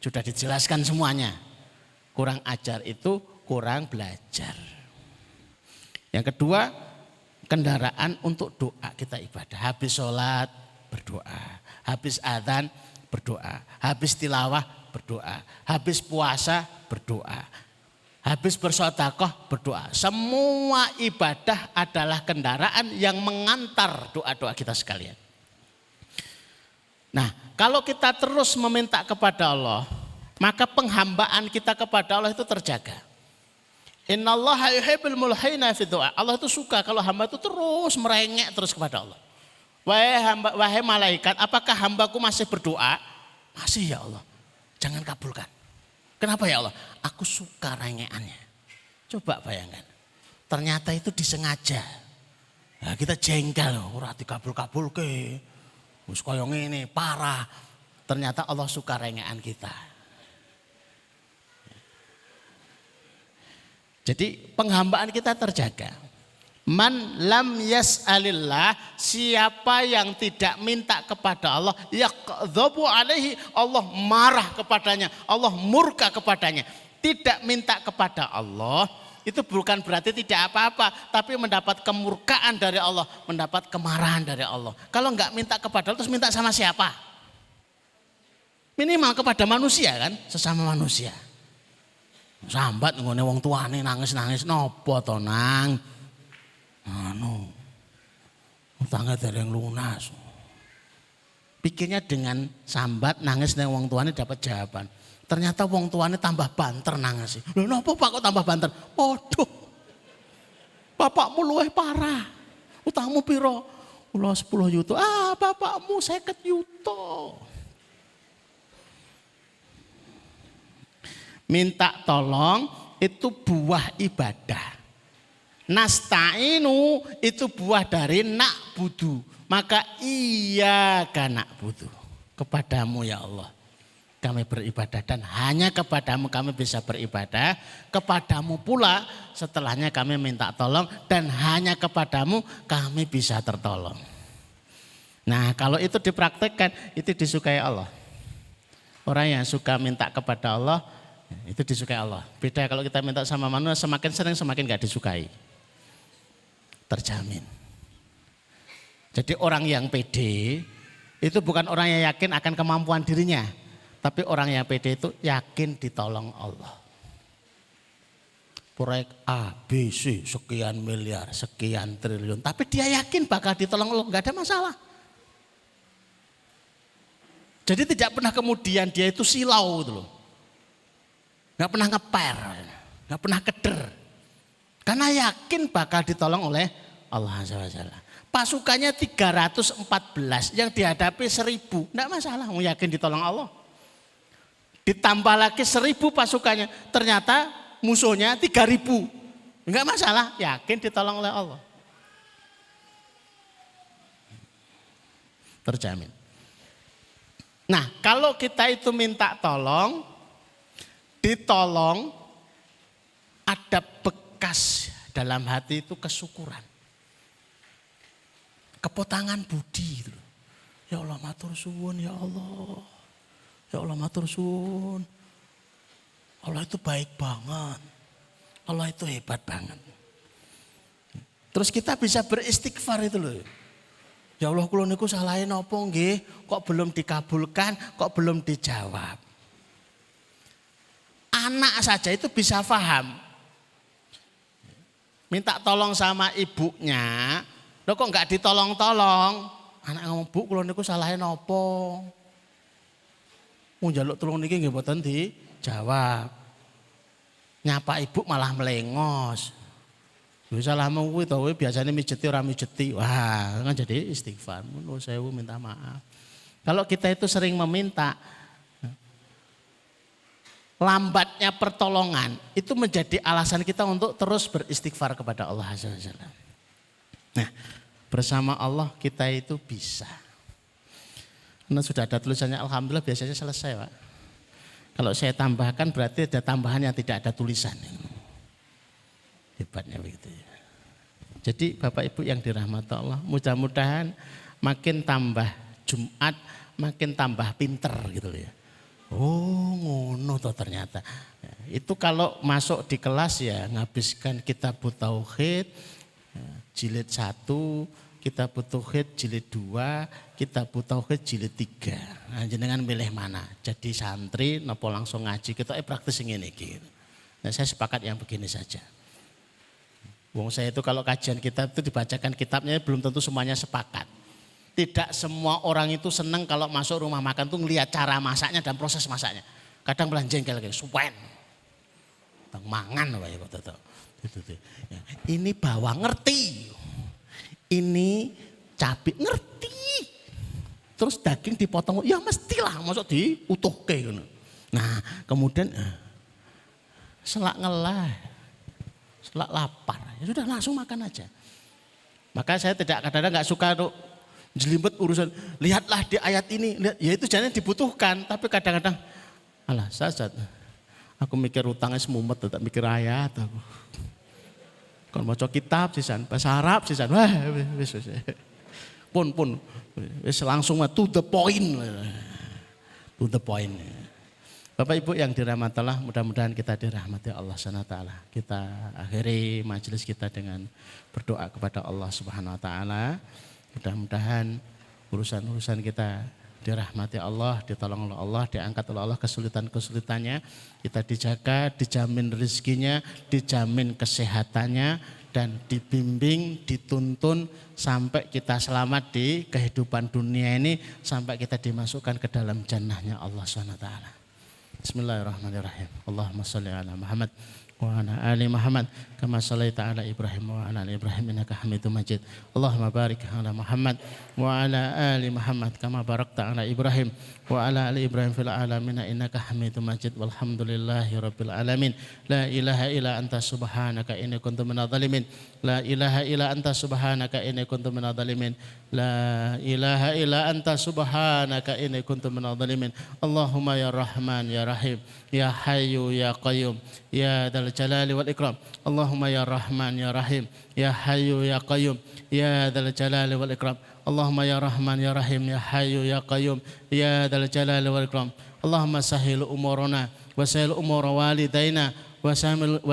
sudah dijelaskan semuanya. Kurang ajar itu kurang belajar. Yang kedua, kendaraan untuk doa kita ibadah. Habis sholat berdoa, habis adzan berdoa, habis tilawah berdoa, habis puasa berdoa. Habis bersedekah berdoa. Semua ibadah adalah kendaraan yang mengantar doa-doa kita sekalian. Nah, kalau kita terus meminta kepada Allah, maka penghambaan kita kepada Allah itu terjaga. Innallaha yuhibbul mulhina fi du'a. Allah itu suka kalau hamba itu terus merengek terus kepada Allah. Wahai malaikat, apakah hambaku masih berdoa? Masih ya Allah. Jangan kabulkan. Kenapa ya Allah? Aku suka rengeannya. Coba bayangkan. Ternyata itu disengaja. Nah, kita jengkel, ora dikabul-kabul ke. Wis koyo ngene, parah. Ternyata Allah suka rengean kita. Jadi penghambaan kita terjaga. Man lam yas'alillah, siapa yang tidak minta kepada Allah, yaqdhabu alaihi, Allah marah kepadanya, Allah murka kepadanya. Tidak minta kepada Allah itu bukan berarti tidak apa-apa, tapi mendapat kemurkaan dari Allah, mendapat kemarahan dari Allah. Kalau enggak minta kepada Allah terus minta sama siapa? Minimal kepada manusia kan, sesama manusia. Sambat ngene wong tuane nangis-nangis nopo to nang? Anu. Utangnya dereng lunas. Pikirnya dengan sambat nangis nang wong tuane dapat jawaban. Ternyata wong tuane tambah banter nangis. Lho nopo Pak kok tambah banter? Waduh. Bapakmu luwih parah. Utangmu piro? Kula 10 yuto. Ah, bapakmu 50 yuto. Minta tolong itu buah ibadah. Nasta'inu itu buah dari na'budu. Maka iyyaka na'budu. Kepadamu ya Allah kami beribadah, dan hanya kepadamu kami bisa beribadah. Kepadamu pula setelahnya kami minta tolong, dan hanya kepadamu kami bisa tertolong. Nah kalau itu dipraktekkan itu disukai Allah. Orang yang suka minta kepada Allah itu disukai Allah. Beda kalau kita minta sama manusia, semakin sering semakin gak disukai. Terjamin. Jadi orang yang pede itu bukan orang yang yakin akan kemampuan dirinya, tapi orang yang pede itu yakin ditolong Allah. Proyek A, B, C, sekian miliar, sekian triliun, tapi dia yakin bakal ditolong Allah, gak ada masalah. Jadi tidak pernah kemudian dia itu silau gitu loh. Gak pernah ngeper, gak pernah keder. Karena yakin bakal ditolong oleh Allah SWT. Pasukannya 314, yang dihadapi 1000. Gak masalah, mau yakin ditolong Allah. Ditambah lagi 1000 pasukannya, ternyata musuhnya 3000. Gak masalah, yakin ditolong oleh Allah. Terjamin. Nah kalau kita itu minta tolong, ditolong, ada bekas dalam hati itu kesyukuran, kepotangan budi gitu. Ya Allah matur suwun, ya Allah, ya Allah matur suwun. Allah itu baik banget, Allah itu hebat banget. Terus kita bisa beristighfar itu loh. Ya Allah kula niku salahe napa nggih, kok belum dikabulkan, kok belum dijawab. Anak saja itu bisa paham. Minta tolong sama ibunya, lo kok enggak ditolong-tolong? Anak ngomong, Bu, kula niku salahe napa? Mau njaluk tulung niki nggih mboten dijawab. Nyapa ibu malah melengos. Wis salahmu kuwi to, kowe biasane mijeti ora mijeti. Wah, kan jadi istighfar. Nuwun sewu minta maaf. Kalau kita itu sering meminta, lambatnya pertolongan itu menjadi alasan kita untuk terus beristighfar kepada Allah Azza wa Jalla. Nah, bersama Allah kita itu bisa. Karena sudah ada tulisannya alhamdulillah biasanya selesai, Pak. Kalau saya tambahkan berarti ada tambahan yang tidak ada tulisan. Hebatnya begitu ya. Jadi Bapak Ibu yang dirahmati Allah, mudah-mudahan makin tambah Jumat makin tambah pinter gitu ya. Oh ngono toh ternyata. Itu kalau masuk di kelas ya nghabiskan kitab tauhid jilid 1, kitab tauhid jilid 2, kitab tauhid jilid 3. Nah, jenengan milih mana? Jadi santri napa langsung ngaji? Kita praktis ngene iki. Nah, saya sepakat yang begini saja. Wong saya itu kalau kajian kitab itu dibacakan kitabnya belum tentu semuanya sepakat. Tidak semua orang itu senang kalau masuk rumah makan tuh ngelihat cara masaknya dan proses masaknya. Kadang malah jengkel kayak suwen. Mangan apa ya kok ya. Ini bawang ngerti. Ini cabai ngerti. Terus daging dipotong, ya mestilah masuk diutuhke ngono. Nah, kemudian selak ngelah. Selak lapar. Ya sudah langsung makan aja. Maka saya tidak kadang-kadang enggak suka tuh jelimet urusan, lihatlah di ayat ini, lihat, ya itu jangan dibutuhkan, tapi kadang-kadang alah Ustaz, Aku mikir utangnya semumet, tak mikir ayat aku. Kon maca kitab sisan, bahasa Arab sisan. Wah, wis. Pun. Wis langsung to the point. To the point. Bapak Ibu yang dirahmati Allah, mudah-mudahan kita dirahmati Allah Subhanahu wa taala. Kita akhiri majelis kita dengan berdoa kepada Allah Subhanahu wa taala. Mudah-mudahan urusan-urusan kita dirahmati Allah, ditolong oleh Allah, diangkat oleh Allah kesulitan-kesulitannya. Kita dijaga, dijamin rezekinya, dijamin kesehatannya, dan dibimbing, dituntun sampai kita selamat di kehidupan dunia ini, sampai kita dimasukkan ke dalam jannahnya Allah SWT. Bismillahirrahmanirrahim. Allahumma sholli ala Muhammad wa ala ali Muhammad kama shallaita ala Ibrahim wa ala ali Ibrahim innaka Hamidum Majid. Allahumma barik ala Muhammad wa ala ali Muhammad kama barakta ala Ibrahim wa ala ali Ibrahim fil alamin innaka Hamidum Majid. Walhamdulillahi rabbil alamin. La ilaha illa anta subhanaka inni kuntu minadh dhalimin. La ilaha illa anta subhanaka inni kuntu minadh dhalimin. La ilaha illa anta subhanaka inni kuntu minadh dhalimin. Allahumma ya Rahman ya Rahim ya Hayyu ya Qayyum ya Dzal Jalali wal Ikram. Allahumma ya Rahman ya Rahim ya Hayyu ya Qayyum ya Dzal Jalali wal Ikram. Allahumma ya Rahman ya Rahim ya Hayyu ya Qayyum ya Dzal Jalali wal Ikram. Allahumma sahhil umurana wa sahhil umura walidaina wa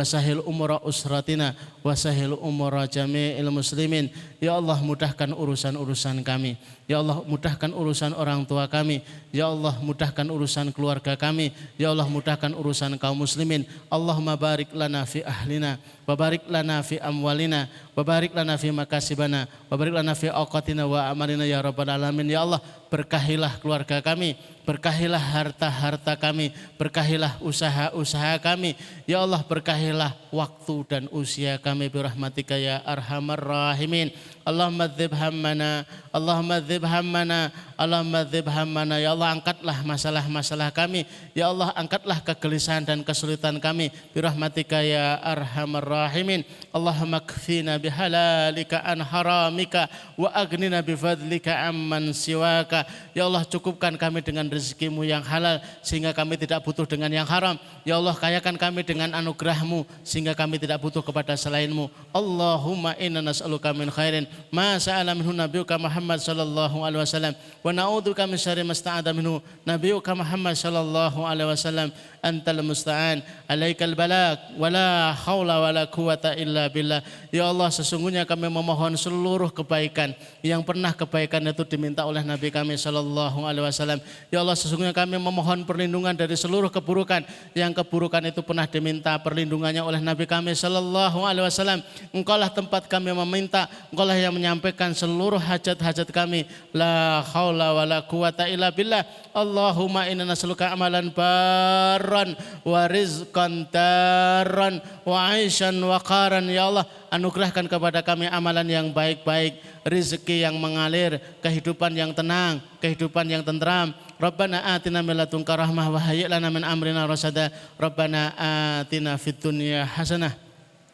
sahhil umura usratina wa sahhil umura jami'il muslimin. Ya Allah, mudahkan urusan-urusan kami. Ya Allah, mudahkan urusan orang tua kami. Ya Allah, mudahkan urusan keluarga kami. Ya Allah, mudahkan urusan kaum muslimin. Allahumma barik lana fi ahlina wa barik lana fi amwalina wa barik lana fi makasibana wa barik lana fi awqatina wa amalina ya rabbal alamin. Ya Allah, berkahilah keluarga kami, berkahilah harta-harta kami, berkahilah usaha-usaha kami. Ya Allah, berkahilah waktu dan usia kami birahmatika ya arhamar rahimin. Allahumma dzib hammana, Allahumma dzib hammana, Allahumma dzib hammana. Ya Allah, angkatlah masalah-masalah kami. Ya Allah, angkatlah kegelisahan dan kesulitan kami birahmatika ya arhamar rahimin. Allahumma kfina bihalalika an haramika wa aghnina bifadlika amman siwaka. Ya Allah, cukupkan kami dengan rezekimu yang halal sehingga kami tidak butuh dengan yang haram. Ya Allah, kayakan kami dengan anugerahmu sehingga kami tidak butuh kepada selainmu. Allahumma inna nas'aluka min khairin ma sa'ala minhu nabiyuka Muhammad sallallahu alaihi wasallam wa na'udzubika min syarri ma sta'adha minhu nabiyuka Muhammad sallallahu alaihi wasallam. Antal musta'an, alaikal balagh, wala haula wala quwata illa billah. Ya Allah, sesungguhnya kami memohon seluruh kebaikan yang pernah kebaikan itu diminta oleh Nabi kami sallallahu alaihi wasallam. Ya Allah, sesungguhnya kami memohon perlindungan dari seluruh keburukan yang keburukan itu pernah diminta perlindungannya oleh Nabi kami sallallahu alaihi wasallam. Engkaulah tempat kami meminta, Engkaulah yang menyampaikan seluruh hajat-hajat kami. La haula wala quwata illa billah. Allahumma inna nas'aluka amalan barran wa rizqan darran wa aishan waqaran. Ya Allah, anugerahkan kepada kami amalan yang baik-baik, rezeki yang mengalir, kehidupan yang tenang, kehidupan yang tentram. Rabbana atina min ladunka rahmah wa hayyi' lana min amrina rasada. Rabbana atina fid dunya hasanah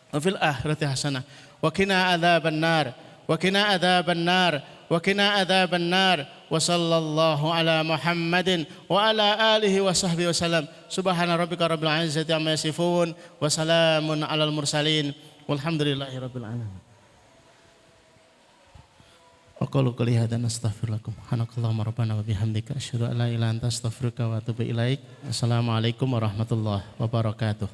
wa fil akhirati hasanah wa qina adzabannar wa qina adzabannar wa qina adzabannar. Wa sallallahu ala Muhammadin wa ala alihi wa sahbihi wasallam. Subhana rabbika rabbil izzati amma yasifun wa salamun alal mursalin walhamdulillahi rabbil alamin. Wa qalu qali hadza nastaghfirullakum hanakallahumma rabbana wa bihamdika asyhadu an la ilaha illa anta astaghfiruka wa atubu ilaik. Assalamualaikum warahmatullahi wabarakatuh.